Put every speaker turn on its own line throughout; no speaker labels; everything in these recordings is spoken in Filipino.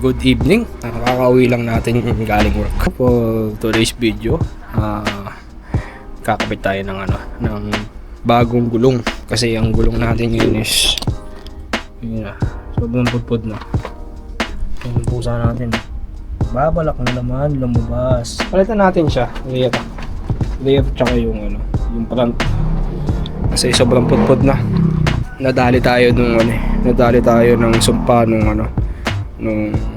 Good evening. Kakauwi lang natin galing work. For today's video, kakapit tayo ng bagong gulong. Kasi ang gulong natin yun is yun na, sobrang pudpud na. Yung pusa natin babalak na naman lumabas. Palitan natin siya. Rear tsaka yung front. Kasi sobrang pudpud na. Nadali tayo ng sumpa nung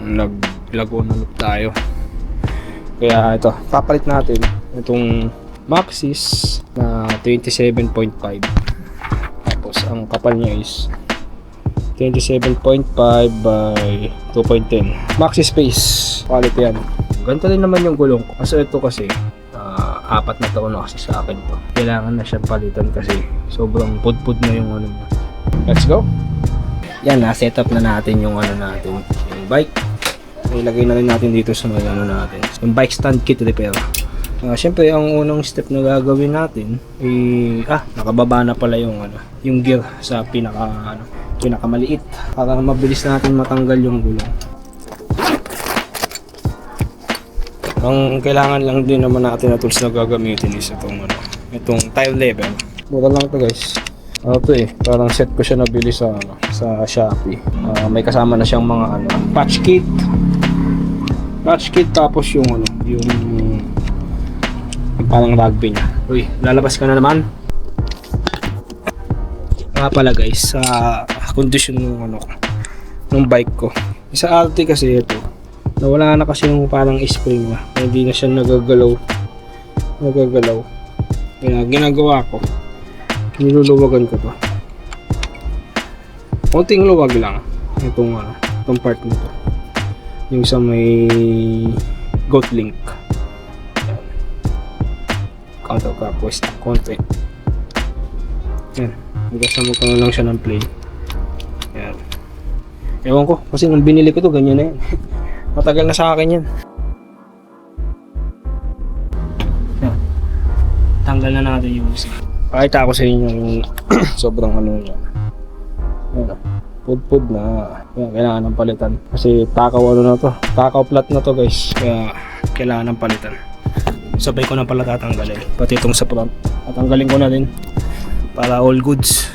naglago na loop tayo. Kaya ito, papalit natin itong Maxxis na 27.5. Tapos ang kapal niya is 27.5 by 2.10. Maxxis Space quality yan. Ganito din naman yung gulong ko. Kasi ito kasi 4 na taon na kasi sa akin to. Kailangan na siyang palitan kasi sobrang pudpud na yung niya. Let's go. Yan, na-set up na natin yung yung bike. Ilagay na rin natin dito sa natin. Yung bike stand kit repair. Siyempre, ang unang step na gagawin natin nakababa na pala yung gear sa pinakamaliit para mabilis natin matanggal yung gulong. Ang kailangan lang din naman natin na tools na gagamitin is itong tire level. Mura lang to guys. Parang set ko siya nabili sa Shopee. May kasama na siyang mga patch kit, tapos yung parang rugby niya. Uy, lalabas ka na naman. Nga pala guys, sa condition ng bike ko. Sa RT kasi ito, nawala na kasi yung parang spring na. Hindi na siya nagagalaw. Kaya ginagawa ko, niluluwagan ko to. Konting luwag lang itong part nito. Yung sa may goat link. Counterclockwise na konti. Yan. Magkasama ko na lang siya ng play. Yan. Ewan ko, kasi nung binili ko to, ganyan na yan. Matagal na sa akin yan. Yan. Tanggal na natin yung pakita ko sa inyo yung sobrang niya. Yan. Pudpud na. Yan, kailangan ng palitan. Kasi takaw flat na to guys. Kaya kailangan ng palitan. Sabay ko na pala tatanggalin. Pati itong sa front. Tatanggalin ko na din. Para all goods.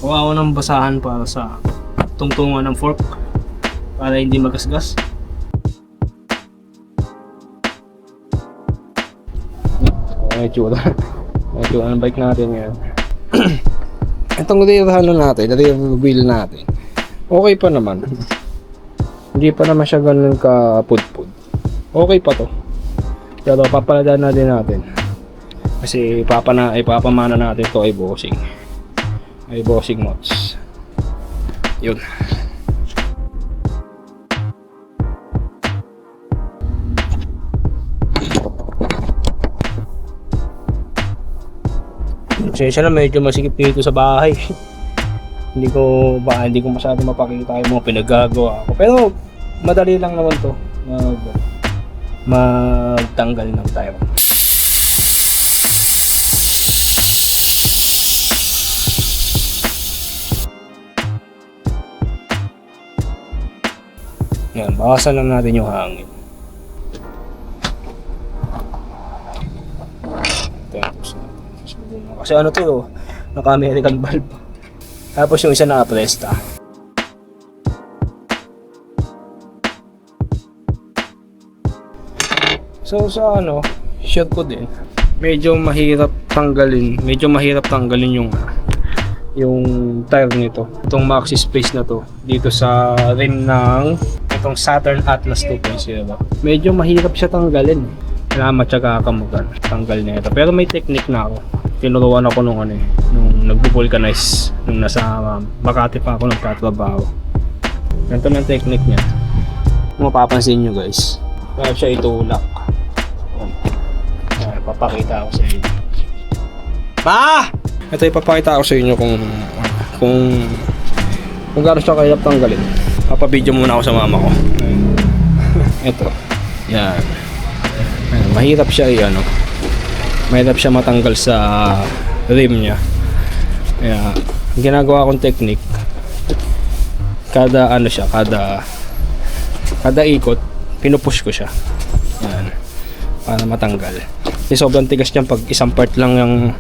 Kuha ako ng basahan para sa tungtungan ng fork para hindi magasgas. Itsura ng bike natin ngayon. Itong rear wheel natin, okay pa naman. Hindi pa naman siya ganun ka pudpud. Okay pa to. Pero papaladan natin. Kasi ipapamana natin to ay bossing mods. Yun. Pasensya na, medyo masikip dito sa bahay. hindi ko masyado mapakita yung mga pinagagawa ko. Pero madali lang naman to magtanggal ng tire. Yan, bakasan lang natin yung hangin. Kasi naka-American valve. Tapos yung isa naka-Presta. So sa shot ko din, medyo mahirap tanggalin yung tire nito. Itong Maxxis Space na to dito sa rim ng itong Saturn Atlas 2.0. Medyo mahirap siya tanggalin. Kailangan matyaga ka tanggal nito. Pero may technique na ako. Tinuruan ako nung nagbo-vulcanize nung nasa Makati pa ako nagtatrabaho. Ganito ng technique niya. Kung mapapansin nyo guys, kaya siya itulak. Papakita ko sa inyo. Ito ipapakita ko sa inyo kung gaano siya kahirap tanggalin. Papabidyo muna ako sa mama ko. Ito. Yan. mahirap siya mahirap siya matanggal sa rim niya. Kaya ginagawa kong technique, kada ikot pinupush ko siya. Yan, para matanggal. Kasi sobrang tigas niyan pag isang part lang yung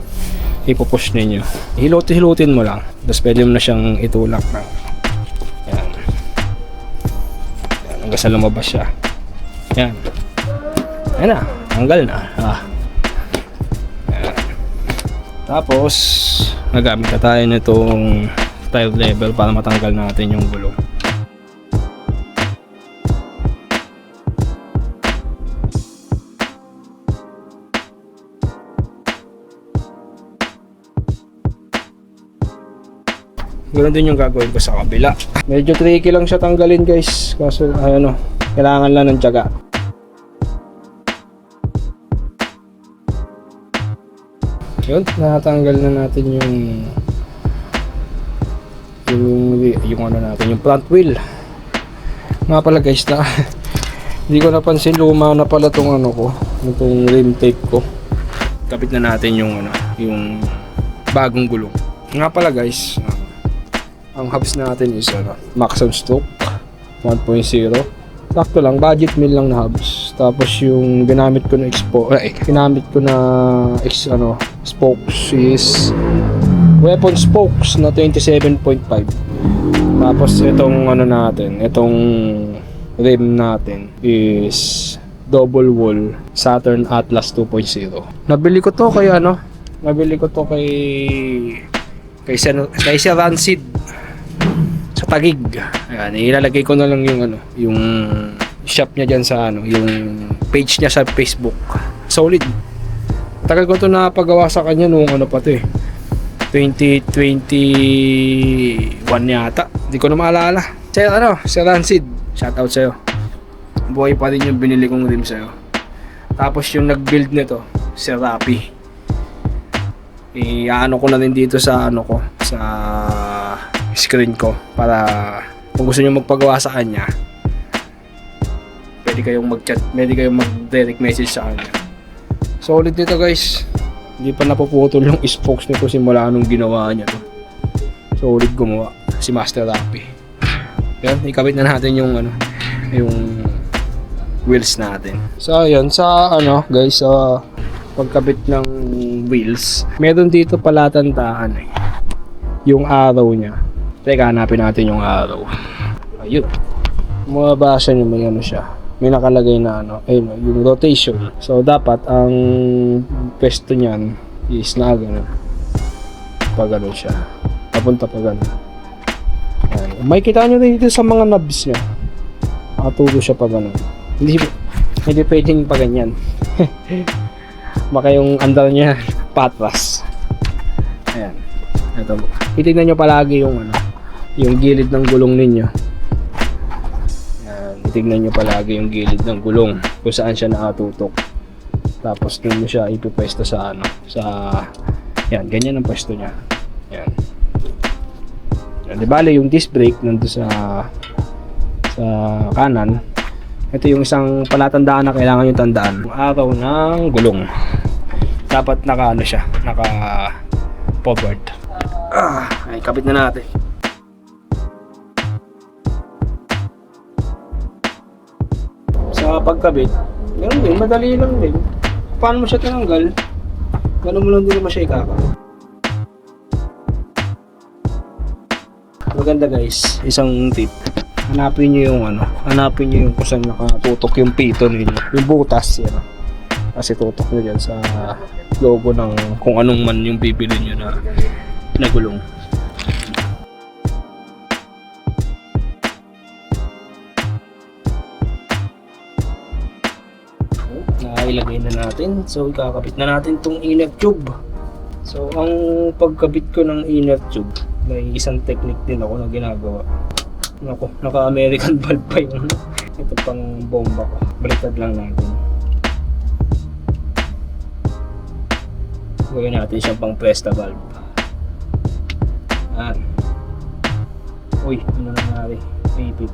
ipupush ninyo. Hilutin mo lang, tapos pwede mo na siyang itulak na. Yan, hanggang sa lumabas siya. Yan, na, tanggal na. Yan. Tapos nagamit na tayo nitong tire level para matanggal natin yung gulong. Ganoon din yung gagawin ko sa kabila. Medyo tricky lang siya tanggalin, guys. Kaso kailangan lang ng tiyaga. Yun, natanggal na natin yung front wheel. Nga pala, guys, hindi ko napansin, luma na pala tong itong rim tape ko. Kapit na natin yung bagong gulong. Nga pala, guys, ang hubs natin is Maxon Stoke 1.0. Sakto lang, budget meal lang na hubs. Tapos yung ginamit ko na spokes is weapon spokes na 27.5. Tapos itong itong rim natin is double wall Saturn Atlas 2.0. Nabili ko to kay Sir Rancid sa Taguig. Ayan, ilalagay ko na lang yung shop niya diyan sa yung page niya sa Facebook. Solid. Tagal ko to napagawa sa kanya nung 2021 yata. Hindi ko na maalala. Sir Rancid, shout out sa'yo. Buhay pa rin yung binili kong rim sa'yo. Tapos yung nag-build nito, Sir Rapi. Ko na rin dito sa sa screen ko para kung gusto niyo magpagawa sa kanya, pwede kayong mag-chat, pwede kayong mag-direct message sa kanya. Solid nito, guys. Hindi pa napuputol yung spokes nito simula nung ginawa niya to. Solid gumawa si Master Rapi. Yan, ikabit na natin yung wheels natin. So ayun, guys, pagkabit ng wheels, meron dito palatandaan yung arrow niya. Teka, hanapin natin yung arrow. Ayun, mababasa nyo may siya, may nakalagay na yung rotation. So dapat ang pwesto niyan is na ganun, pag ganun siya, papunta pa ganun. May kita nyo rin dito sa mga knobs niya, nakaturo siya pa ganun. Hindi pwedeng pa ganyan. Baka yung andar niya patras. Ayan, ito, titignan nyo palagi yung gilid ng gulong ninyo. Ayan, titignan nyo palagi yung gilid ng gulong kung saan siya nakatutok. Tapos doon mo siya ipipwesto sa yan, ganyan ang pwesto niya. Yan. Yan, di bale yung disc brake nandun sa kanan. Ito yung isang palatandaan na kailangan yung tandaan. Yung araw ng gulong, dapat naka forward. Ay, kapit na natin. Sa pagkabit, ganoon din, madali lang din. Paano mo siya tinanggal? Ganoon mo lang din naman siya ikaka. Maganda, guys, isang tip. Hanapin nyo yung kung saan nakatutok yung pito ninyo, yung butas yan. Kasi tutok nyo dyan sa logo ng kung anong man yung bibili nyo na gulong. Nailagay na natin. So ikakabit na natin tong inner tube. So ang pagkabit ko ng inner tube, may isang technique din ako na ginagawa. Naka-American valve pa yung ito pang bomba ko. Baliktad lang natin. Gawin natin siyang pang Presta valve. Uy, ano nangyari? Ipit.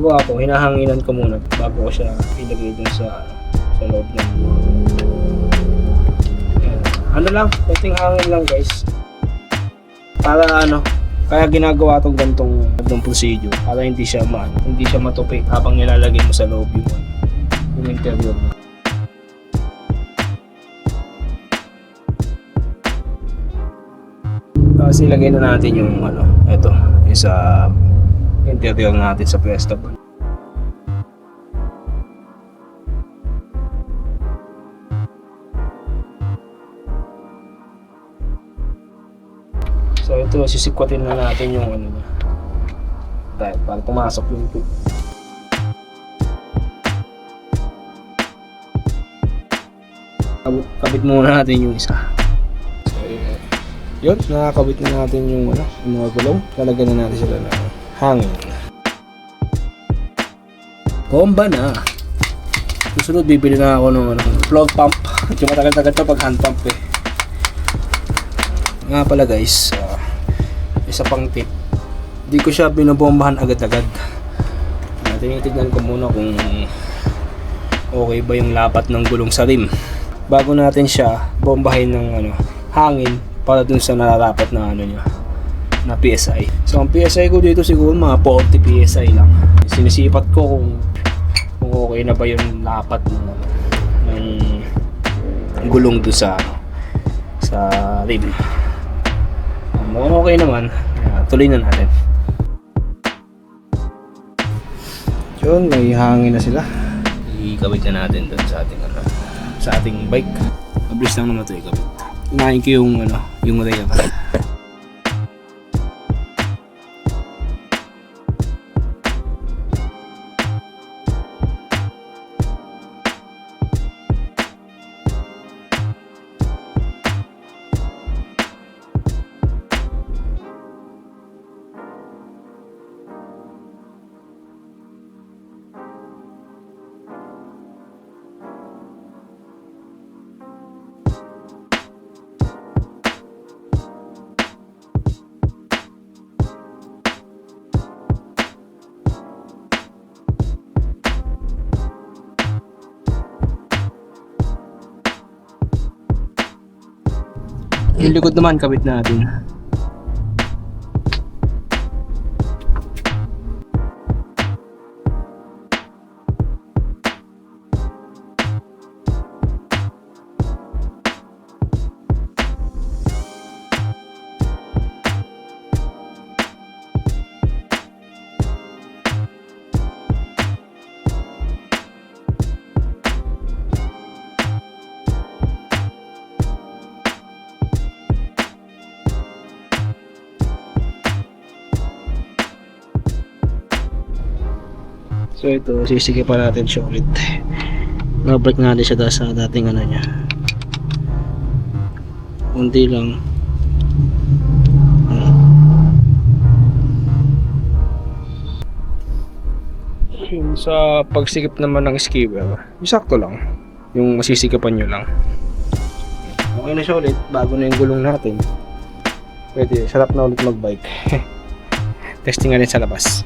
Bago ako, hinahanginan ko muna bago ko siya ilagay dun sa loob ng ayan. Ano lang, konting hangin lang guys. Para kaya ginagawa tong gantong procedure para hindi siya matupi habang nilalagay mo sa loob yung interior mo. Tapos ilagay na natin yung ito, yung sa interior natin sa Prestable. So ito, sisikwatin na natin yung niya. Dahil para pumasok yung tube. Kabit muna natin yung isa. So yun, nakakabit na natin yung mga gulong. Lalagyan na natin sila ng hangin. Bomba na! Susunod, bibili na ako ng floor pump. Hindi matagal-tagal to pag hand pump eh. Nga pala guys, isa pang tip, hindi ko siya binobombahan agad-agad. Tinitignan ko muna kung okay ba yung lapat ng gulong sa rim bago natin siya bombahin ng hangin para dun sa nararapat na niya, na PSI. So ang PSI ko dito siguro mga 40 PSI lang. Sinisipat ko kung okay na ba yung lapat ng gulong dun sa rim. Mukhang okay naman. Tuloy na natin. Yun, may hangin na sila. Ikabit na natin doon sa ating bike. Mabilis lang naman ito ikabit. Unahin ko yung rail. Yung likod naman, kabit natin. So ito, sisikipan natin siya ulit. Nabreak natin siya sa dating niya. Unti lang. Sa pagsikip naman ng skewer, sakto lang. Yung masisikapan nyo lang. Okay na siya ulit, bago na yung gulong natin. Pwede, sarap na ulit magbike. Testing nga rin sa labas.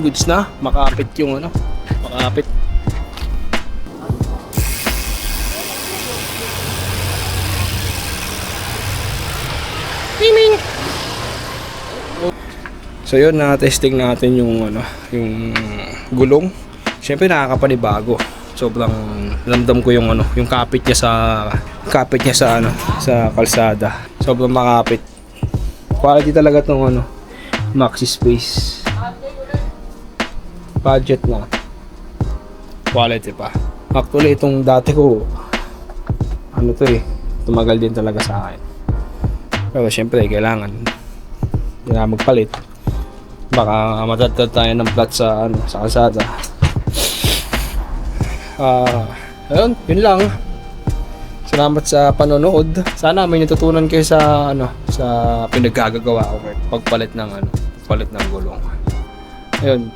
Goods na, makapit yung makapit. So yun, na-testing natin yung ano, yung gulong. Siyempre nakakapanibago. Sobrang ramdam ko yung ano, yung kapit niya sa ano, sa kalsada. Sobrang makapit. Quality talaga tong ano, Maxi Space. Budget na. Quality pa. Actually itong dati ko ano to tumagal din talaga sa akin. Pero syempre kailangan magpalit. Baka matatad tayo ng plat sa ano, sa kalsada. Ayun, yun lang. Salamat sa panonood. Sana may natutunan kayo sa ano, sa pinaggagawa ko pagpalit ng gulong. Ayun.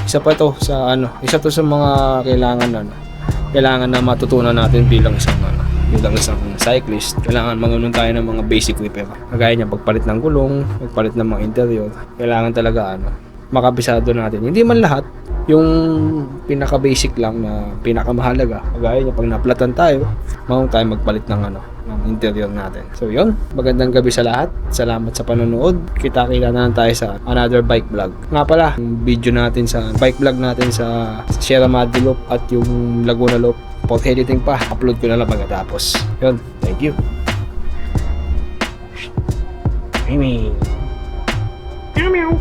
Isa to sa mga kailangan na matutunan natin bilang isang cyclist. Kailangan mangunan tayo ng mga basic repair. Kagaya niya pagpalit ng gulong, pagpalit ng mga interior. Kailangan talaga makabisado natin. Hindi man lahat, yung pinaka-basic lang na pinakamahalaga. Kagaya niya pag naplatan tayo, tayo magpalit ng interior natin. So yun, magandang gabi sa lahat. Salamat sa panonood. Kita-kita na lang tayo sa another bike vlog. Nga pala, yung video natin sa bike vlog natin sa Sierra Madre Loop at yung Laguna Loop, post editing pa, upload ko na lang pagkatapos. Yun, thank you. Meow meow.